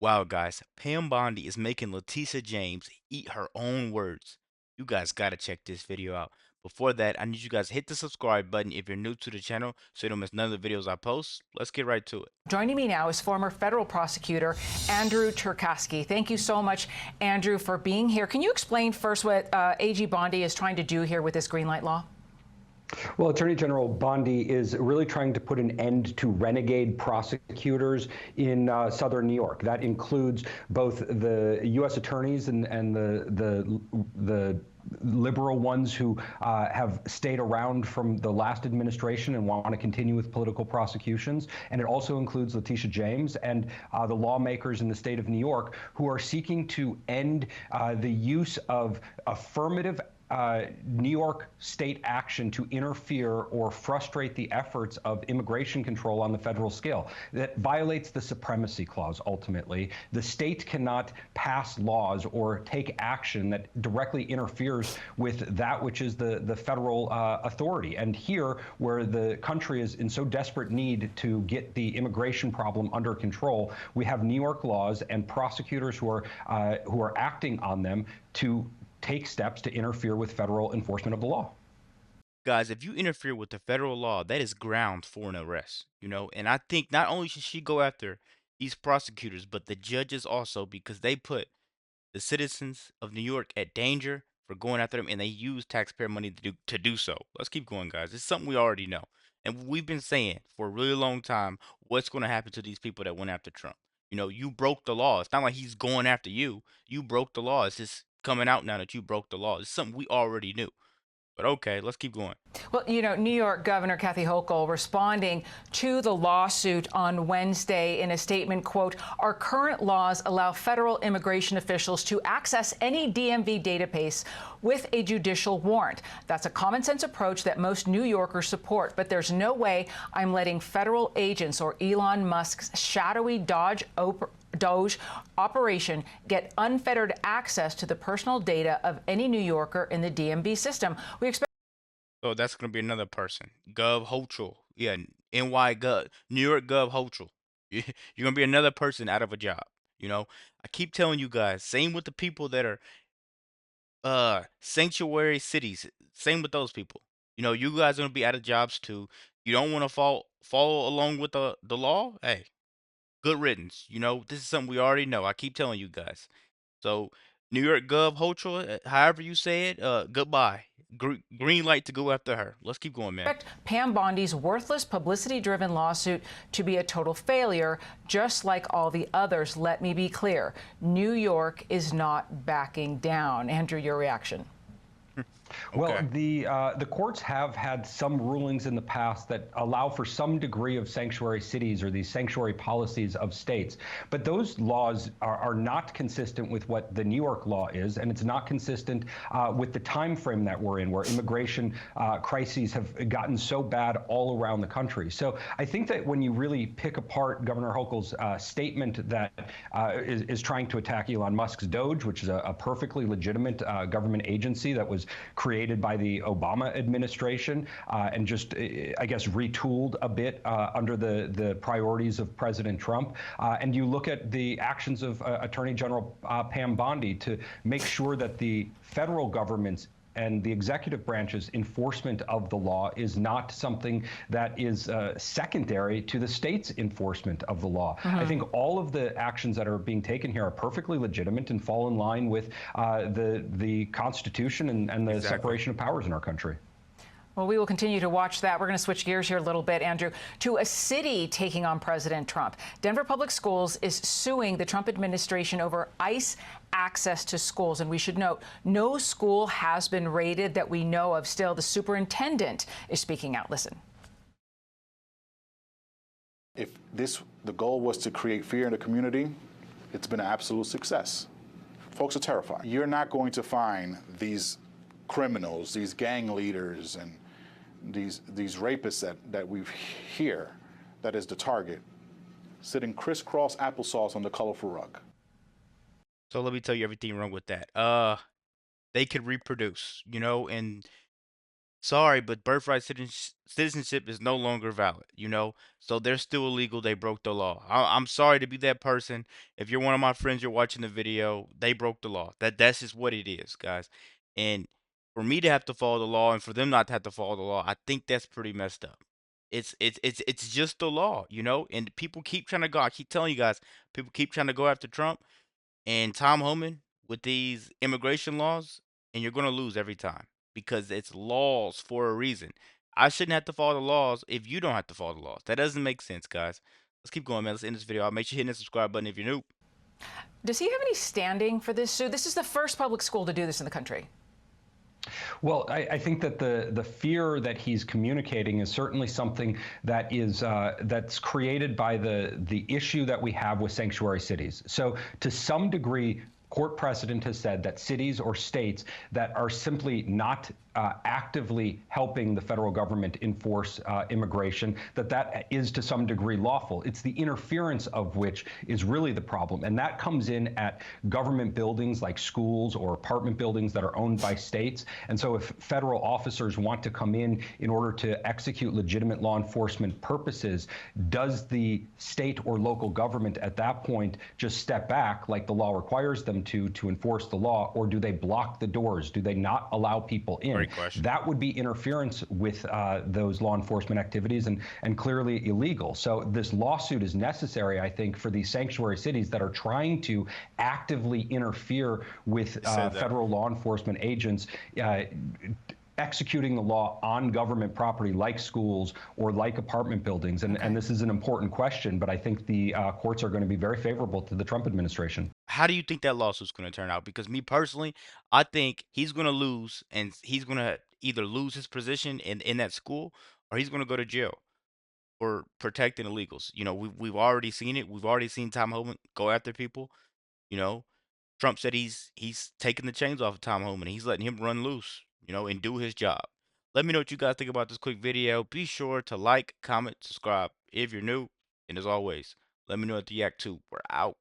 Wow, guys, Pam Bondi is making Letitia James eat her own words. You guys gotta check this video out. Before that, I need you guys to hit the subscribe button if you're new to the channel so you don't miss none of the videos I post. Let's get right to it. Joining me now is former federal prosecutor Andrew Cherkasky. Thank you so much, Andrew, for being here. Can you explain first what AG Bondi is trying to do here with this green light law? Well, Attorney General Bondi is really trying to put an end to renegade prosecutors in southern New York. That includes both the U.S. attorneys and the liberal ones who have stayed around from the last administration and want to continue with political prosecutions. And it also includes Letitia James and the lawmakers in the state of New York who are seeking to end the use of affirmative New York state action to interfere or frustrate the efforts of immigration control on the federal scale. That violates the supremacy clause, ultimately. The state cannot pass laws or take action that directly interferes with that which is the federal authority. And here, where the country is in so desperate need to get the immigration problem under control, we have New York laws and prosecutors who are acting on them to take steps to interfere with federal enforcement of the law. Guys, if you interfere with the federal law, that is ground for an arrest, and I think not only should she go after these prosecutors, but the judges also because they put the citizens of New York at danger for going after them, and they use taxpayer money to do so. Let's keep going, guys. It's something we already know, and we've been saying for a really long time what's going to happen to these people that went after Trump. You broke the law. It's not like he's going after you. You broke the law. It's just coming out now that you broke the law. It's something we already knew. But okay, let's keep going. Well, New York Governor Kathy Hochul responding to the lawsuit on Wednesday in a statement, quote, "Our current laws allow federal immigration officials to access any DMV database with a judicial warrant. That's a common sense approach that most New Yorkers support, but there's no way I'm letting federal agents or Elon Musk's shadowy Doge operation get unfettered access to the personal data of any New Yorker in the DMV system. We expect." So that's gonna be another person. Gov Hochul. Yeah, NY Gov, New York Gov Hochul. You're gonna be another person out of a job. I keep telling you guys, same with the people that are sanctuary cities. Same with those people. You guys are gonna be out of jobs too. You don't want to follow along with the law? Hey, good riddance. This is something we already know. I keep telling you guys. So New York Gov Hochul, however you say it, goodbye. Green light to go after her. Let's keep going, man. Expect Pam Bondi's worthless, publicity-driven lawsuit to be a total failure, just like all the others. Let me be clear. New York is not backing down. Andrew, your reaction? Well, Okay. the courts have had some rulings in the past that allow for some degree of sanctuary cities or these sanctuary policies of states. But those laws are not consistent with what the New York law is, and it's not consistent with the time frame that we're in, where immigration crises have gotten so bad all around the country. So I think that when you really pick apart Governor Hochul's statement that is trying to attack Elon Musk's Doge, which is a perfectly legitimate government agency that was created by the Obama administration and just, I guess, retooled a bit under the priorities of President Trump. And you look at the actions of Attorney General Pam Bondi to make sure that the federal government's and the executive branch's enforcement of the law is not something that is secondary to the state's enforcement of the law. I think all of the actions that are being taken here are perfectly legitimate and fall in line with the Constitution and the separation of powers in our country. Well, we will continue to watch that. We're going to switch gears here a little bit, Andrew, to a city taking on President Trump. Denver Public Schools is suing the Trump administration over ICE access to schools. And we should note, no school has been raided that we know of. Still, the superintendent is speaking out. Listen. If the goal was to create fear in the community, it's been an absolute success. Folks are terrified. You're not going to find these criminals, these gang leaders, and these rapists that we hear that is the target, sitting crisscross applesauce on the colorful rug. So let me tell you everything wrong with that. They could reproduce, and Sorry, but birthright citizenship is no longer valid, So they're still illegal. They broke the law. I'm sorry to be that person. If you're one of my friends, you're watching the video, they broke the law. That's just what it is, guys. And for me to have to follow the law and for them not to have to follow the law, I think that's pretty messed up. It's just the law. And people keep trying to go. I keep telling you guys, people keep trying to go after Trump and Tom Homan with these immigration laws, and you're gonna lose every time because it's laws for a reason. I shouldn't have to follow the laws if you don't have to follow the laws. That doesn't make sense, guys. Let's keep going, man. Let's end this video. I'll make sure you hit the subscribe button if you're new. Does he have any standing for this suit? This is the first public school to do this in the country. Well, I think that the fear that he's communicating is certainly something that is that's created by the issue that we have with sanctuary cities. So to some degree, court precedent has said that cities or states that are simply not actively helping the federal government enforce immigration, that is to some degree lawful. It's the interference of which is really the problem. And that comes in at government buildings like schools or apartment buildings that are owned by states. And so if federal officers want to come in order to execute legitimate law enforcement purposes, does the state or local government at that point just step back like the law requires them to enforce the law, or do they block the doors? Do they not allow people in? Great question. That would be interference with those law enforcement activities and clearly illegal. So this lawsuit is necessary, I think, for these sanctuary cities that are trying to actively interfere with federal law enforcement agents executing the law on government property like schools or like apartment buildings. And this is an important question, but I think the courts are going to be very favorable to the Trump administration. How do you think that lawsuit's going to turn out? Because me personally, I think he's going to lose, and he's going to either lose his position in that school, or he's going to go to jail for protecting illegals. We've already seen it. We've already seen Tom Homan go after people. You know, Trump said he's taking the chains off of Tom Homan. He's letting him run loose, and do his job. Let me know what you guys think about this quick video. Be sure to like, comment, subscribe if you're new. And as always, let me know at the Yak 2. We're out.